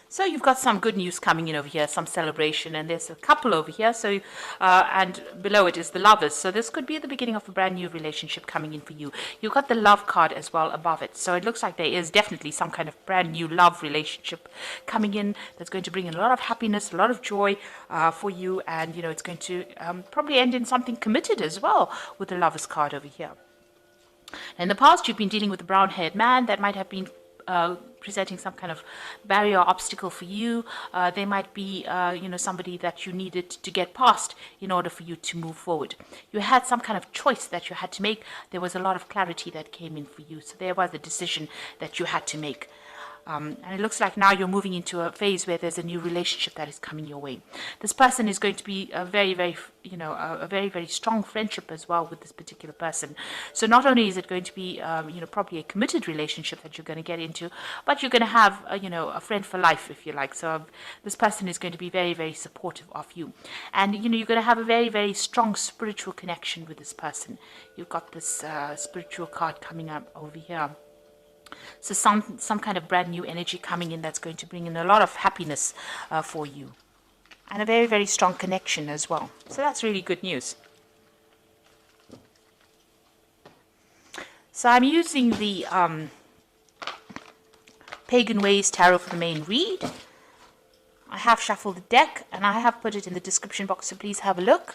So you've got some good news coming in over here, some celebration, and there's a couple over here. So, and below it is the lovers. So this could be the beginning of a brand new relationship coming in for you. You've got the love card as well above it. So it looks like there is definitely some kind of brand new love relationship coming in that's going to bring in a lot of happiness, a lot of joy for you. And, you know, it's going to probably end in something committed as well with the lovers card over here. In the past, you've been dealing with a brown-haired man that might have been presenting some kind of barrier or obstacle for you. They might be, somebody that you needed to get past in order for you to move forward. You had some kind of choice that you had to make. There was a lot of clarity that came in for you. So there was a decision that you had to make. And it looks like now you're moving into a phase where there's a new relationship that is coming your way. This person is going to be a very, very strong friendship as well with this particular person. So not only is it going to be, probably a committed relationship that you're going to get into, but you're going to have, a friend for life, if you like. So this person is going to be very, very supportive of you. And, you're going to have a very, very strong spiritual connection with this person. You've got this spiritual card coming up over here. So some kind of brand new energy coming in that's going to bring in a lot of happiness for you. And a very, very strong connection as well. So that's really good news. So I'm using the Pagan Ways Tarot for the main read. I have shuffled the deck and I have put it in the description box, so please have a look.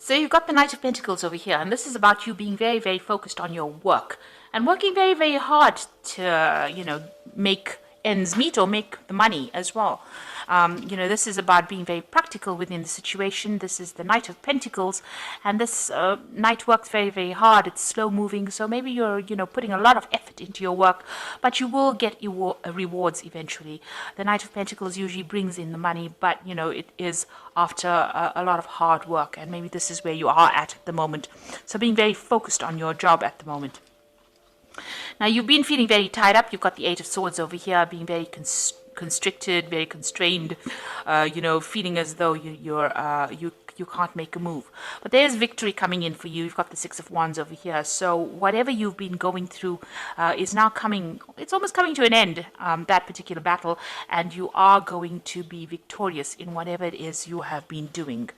So you've got the Knight of Pentacles over here, and this is about you being very, very focused on your work and working very, very hard to, make ends meet or make the money as well. This is about being very practical within the situation. This is the Knight of Pentacles, and this Knight works very, very hard. It's slow moving, so maybe you're, putting a lot of effort into your work, but you will get rewards eventually. The Knight of Pentacles usually brings in the money, but, it is after a lot of hard work, and maybe this is where you are at the moment. So being very focused on your job at the moment. Now, you've been feeling very tied up. You've got the Eight of Swords over here, being very constricted, very constrained, feeling as though you can't make a move. But there's victory coming in for you. You've got the Six of Wands over here. So whatever you've been going through is now it's almost coming to an end, that particular battle, and you are going to be victorious in whatever it is you have been doing.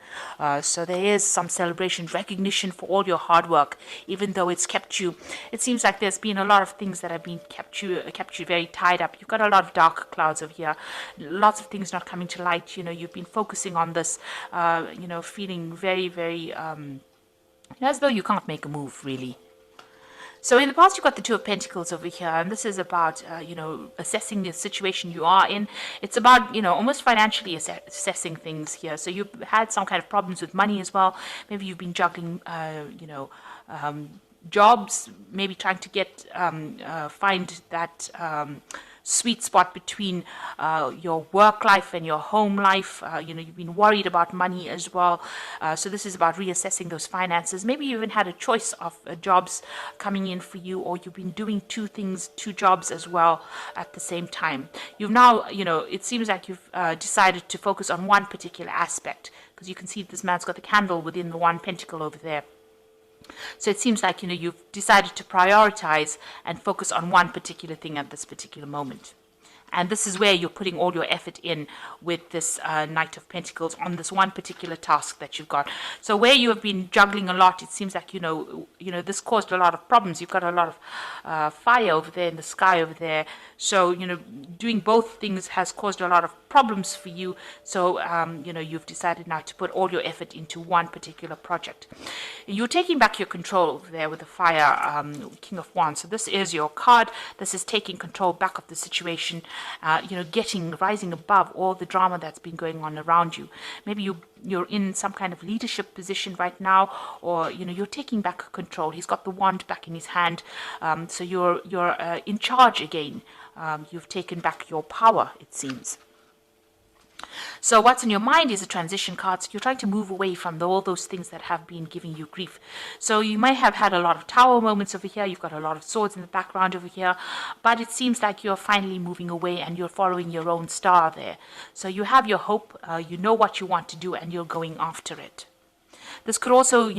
So there is some celebration, recognition for all your hard work, even though it's kept you, it seems like there's been a lot of things that have been kept you very tied up. You've got a lot of dark clouds over here, lots of things not coming to light. You've been focusing on this, feeling very, very as though you can't make a move, really. So in the past, you've got the Two of Pentacles over here, and this is about, assessing the situation you are in. It's about, almost financially assessing things here. So you've had some kind of problems with money as well. Maybe you've been juggling, jobs, maybe trying to find that sweet spot between your work life and your home life. You've been worried about money as well. So this is about reassessing those finances. Maybe you even had a choice of jobs coming in for you, or you've been doing two jobs as well at the same time. You've now, it seems like you've decided to focus on one particular aspect, because you can see this man's got the candle within the one pentacle over there. So it seems like, you've decided to prioritize and focus on one particular thing at this particular moment. And this is where you're putting all your effort in with this Knight of Pentacles on this one particular task that you've got. So where you have been juggling a lot, it seems like, this caused a lot of problems. You've got a lot of fire over there in the sky over there. So, doing both things has caused a lot of problems for you. So, you've decided now to put all your effort into one particular project. You're taking back your control over there with the fire, King of Wands. So this is your card. This is taking control back of the situation. rising above all the drama that's been going on around you. Maybe you're in some kind of leadership position right now, or you're taking back control. He's got the wand back in his hand, so you're in charge again. You've taken back your power, it seems. So what's in your mind is a transition card. So you're trying to move away from all those things that have been giving you grief. So you might have had a lot of tower moments over here. You've got a lot of swords in the background over here. But it seems like you're finally moving away and you're following your own star there. So you have your hope. You know what you want to do and you're going after it. This could also,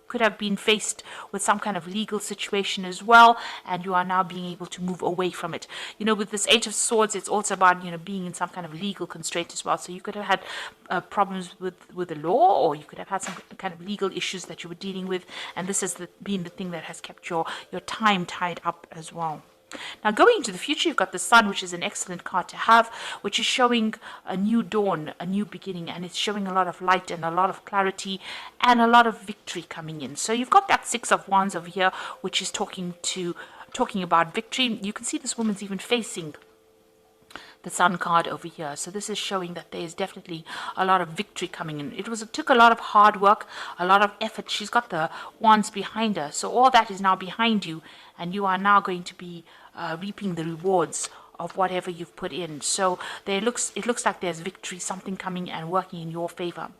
could have been faced with some kind of legal situation as well, and you are now being able to move away from it. With this Eight of Swords, it's also about, being in some kind of legal constraint as well. So you could have had problems with the law, or you could have had some kind of legal issues that you were dealing with, and this has been the thing that has kept your time tied up as well. Now, going into the future, you've got the Sun, which is an excellent card to have, which is showing a new dawn, a new beginning, and it's showing a lot of light and a lot of clarity and a lot of victory coming in. So you've got that Six of Wands over here, which is talking about victory. You can see this woman's even facing the Sun card over here. So this is showing that there is definitely a lot of victory coming in. It took a lot of hard work, a lot of effort. She's got the wands behind her. So all that is now behind you, and you are now going to be reaping the rewards of whatever you've put in. So it looks like there's victory, something coming and working in your favor.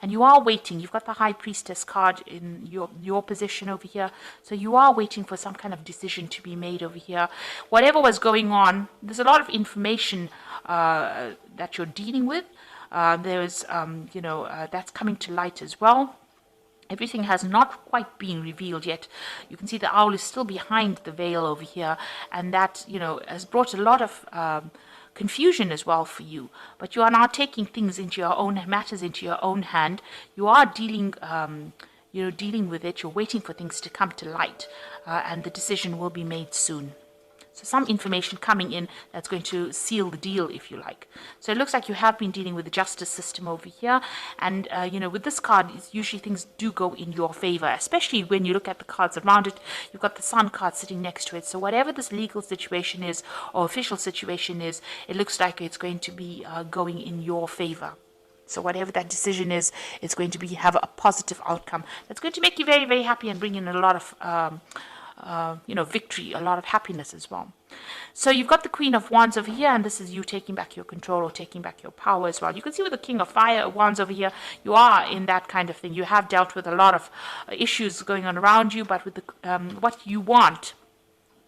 And you are waiting. You've got the High Priestess card in your position over here. So you are waiting for some kind of decision to be made over here. Whatever was going on, there's a lot of information that you're dealing with. There's, that's coming to light as well. Everything has not quite been revealed yet. You can see the owl is still behind the veil over here, and that, has brought a lot of confusion as well for you. But you are now taking things into your own matters, into your own hand. You are dealing with it. You're waiting for things to come to light, and the decision will be made soon. So some information coming in that's going to seal the deal, if you like. So it looks like you have been dealing with the justice system over here. And, with this card, usually things do go in your favor, especially when you look at the cards around it. You've got the Sun card sitting next to it. So whatever this legal situation is or official situation is, it looks like it's going to be going in your favor. So whatever that decision is, it's going to have a positive outcome. That's going to make you very, very happy and bring in a lot of victory, a lot of happiness as well. So you've got the Queen of Wands over here, and this is you taking back your control or taking back your power as well. You can see with the King of Fire Wands over here, you are in that kind of thing. You have dealt with a lot of issues going on around you, but with the what you want,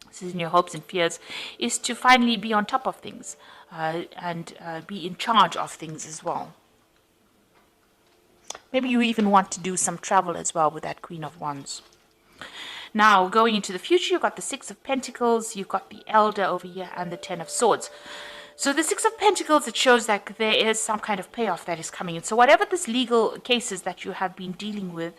this is in your hopes and fears, is to finally be on top of things and be in charge of things as well. Maybe you even want to do some travel as well with that Queen of Wands. Now, going into the future, you've got the Six of Pentacles, you've got the Elder over here, and the Ten of Swords. So the Six of Pentacles, it shows that there is some kind of payoff that is coming in. So whatever this legal cases that you have been dealing with,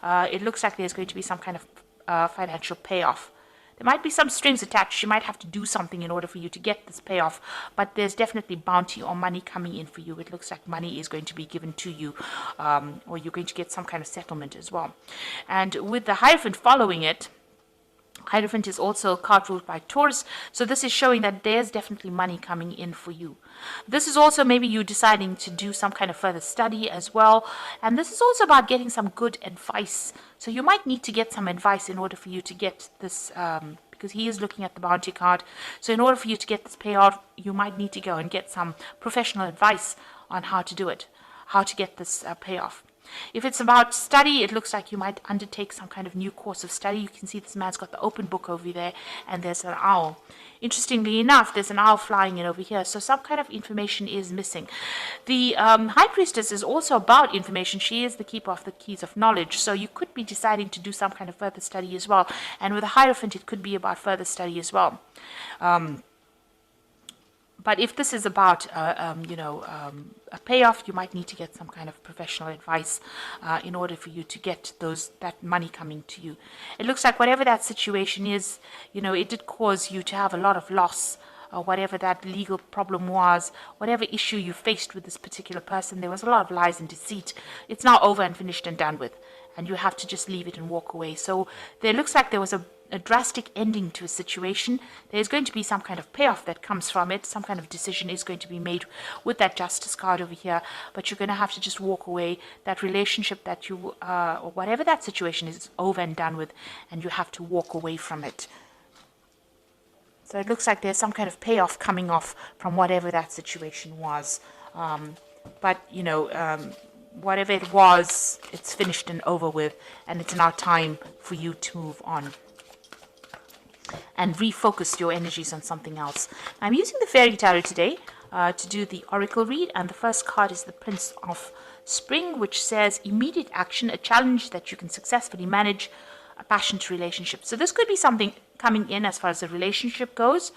it looks like there's going to be some kind of financial payoff. There might be some strings attached. You might have to do something in order for you to get this payoff, but there's definitely bounty or money coming in for you. It looks like money is going to be given to you, or you're going to get some kind of settlement as well. And with the Hierophant following it, Hierophant is also a card ruled by Taurus, so this is showing that there's definitely money coming in for you. This is also maybe you deciding to do some kind of further study as well, and this is also about getting some good advice. So you might need to get some advice in order for you to get this, because he is looking at the bounty card. So in order for you to get this payout, you might need to go and get some professional advice on how to do it, how to get this payoff. If it's about study, it looks like you might undertake some kind of new course of study. You can see this man's got the open book over there, and there's an owl. Interestingly enough, there's an owl flying in over here, so some kind of information is missing. The High Priestess is also about information. She is the keeper of the keys of knowledge, so you could be deciding to do some kind of further study as well. And with the Hierophant, it could be about further study as well. But if this is about, a payoff, you might need to get some kind of professional advice in order for you to get that money coming to you. It looks like whatever that situation is, it did cause you to have a lot of loss, or whatever that legal problem was, whatever issue you faced with this particular person. There was a lot of lies and deceit. It's now over and finished and done with, and you have to just leave it and walk away. So there looks like there was a drastic ending to a situation. There's going to be some kind of payoff that comes from it. Some kind of decision is going to be made with that Justice card over here, but you're going to have to just walk away. That relationship that you, or whatever that situation is over and done with, and you have to walk away from it. So it looks like there's some kind of payoff coming off from whatever that situation was. But, you know, whatever it was, it's finished and over with, and it's now time for you to move on and refocus your energies on something else. I'm using the Fairy Tarot today to do the Oracle read, and the first card is the Prince of Spring, which says immediate action, a challenge that you can successfully manage, a passionate relationship. So this could be something coming in as far as the relationship goes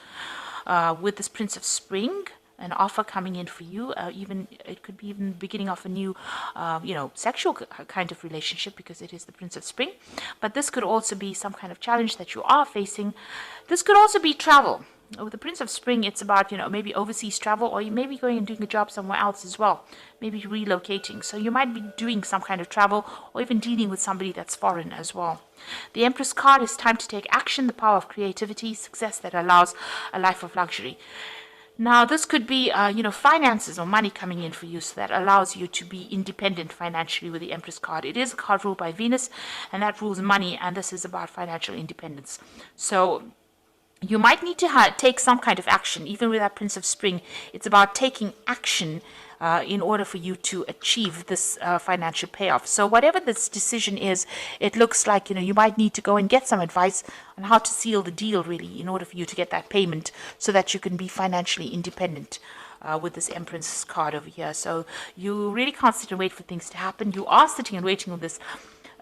with this Prince of Spring. An offer coming in for you, even it could be even the beginning of a new, you know, sexual kind of relationship, because it is the Prince of Spring. But this could also be some kind of challenge that you are facing. This could also be travel. With the Prince of Spring, it's about, you know, maybe overseas travel, or you may be going and doing a job somewhere else as well, maybe relocating. So you might be doing some kind of travel, or even dealing with somebody that's foreign as well. The Empress card is time to take action, the power of creativity, success that allows a life of luxury. Now, this could be, you know, finances or money coming in for you, so that allows you to be independent financially with the Empress card. It is a card ruled by Venus, and that rules money, and this is about financial independence. So you might need to take some kind of action. Even with that Prince of Spring, it's about taking action in order for you to achieve this financial payoff. So whatever this decision is, it looks like, you know, you might need to go and get some advice on how to seal the deal, really, in order for you to get that payment so that you can be financially independent. With this Empress card over here. So you really can't sit and wait for things to happen. You are sitting and waiting on this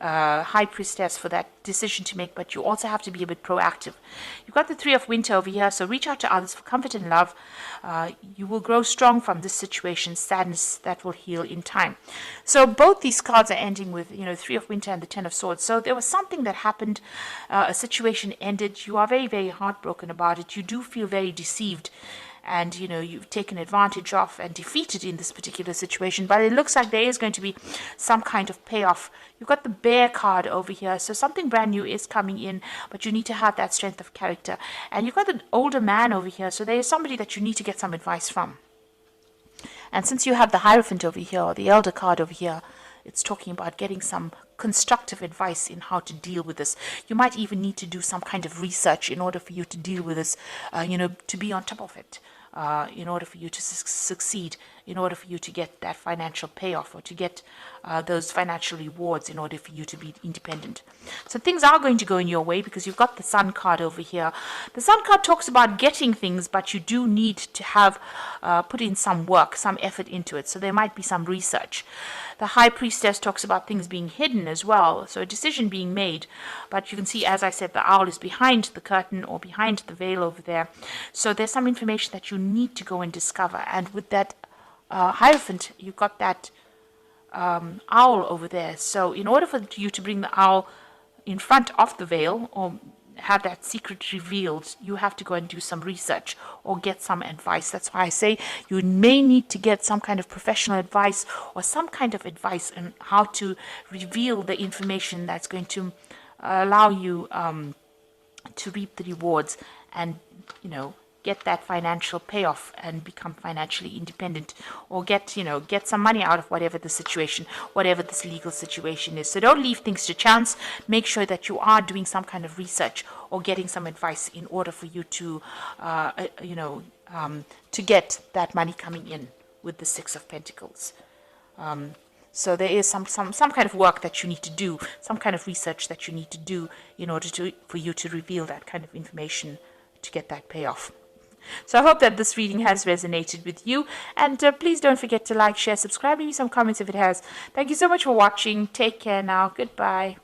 High Priestess for that decision to make, but you also have to be a bit proactive. You've got the Three of Winter over here, so reach out to others for comfort and love. You will grow strong from this situation, sadness that will heal in time. So both these cards are ending with, you know, Three of Winter and the Ten of Swords. So there was something that happened, a situation ended. You are very, very heartbroken about it. You do feel very deceived, and, you know, you've taken advantage of and defeated in this particular situation. But it looks like there is going to be some kind of payoff. You've got the Bear card over here, so something brand new is coming in, but you need to have that strength of character. And you've got an older man over here, so there is somebody that you need to get some advice from. And since you have the Hierophant over here, or the Elder card over here, it's talking about getting some constructive advice in how to deal with this. You might even need to do some kind of research in order for you to deal with this, you know, to be on top of it, in order for you to succeed, in order for you to get that financial payoff, or to get those financial rewards in order for you to be independent. So things are going to go in your way, because you've got the Sun card over here. The Sun card talks about getting things, but you do need to have put in some work, some effort into it. So there might be some research. The High Priestess talks about things being hidden as well, so a decision being made. But you can see, as I said, the owl is behind the curtain or behind the veil over there. So there's some information that you need to go and discover. And with that Hierophant, you've got that owl over there. So in order for you to bring the owl in front of the veil, or have that secret revealed, you have to go and do some research or get some advice. That's why I say you may need to get some kind of professional advice, or some kind of advice on how to reveal the information that's going to allow you to reap the rewards, and, you know, get that financial payoff and become financially independent, or get, you know, get some money out of whatever the situation, whatever this legal situation is. So don't leave things to chance. Make sure that you are doing some kind of research or getting some advice in order for you to, you know, to get that money coming in with the Six of Pentacles. So there is some kind of work that you need to do, some kind of research that you need to do in order for you to reveal that kind of information to get that payoff. So I hope that this reading has resonated with you, and please don't forget to like, share, subscribe, leave me some comments if it has. Thank you so much for watching. Take care now. Goodbye.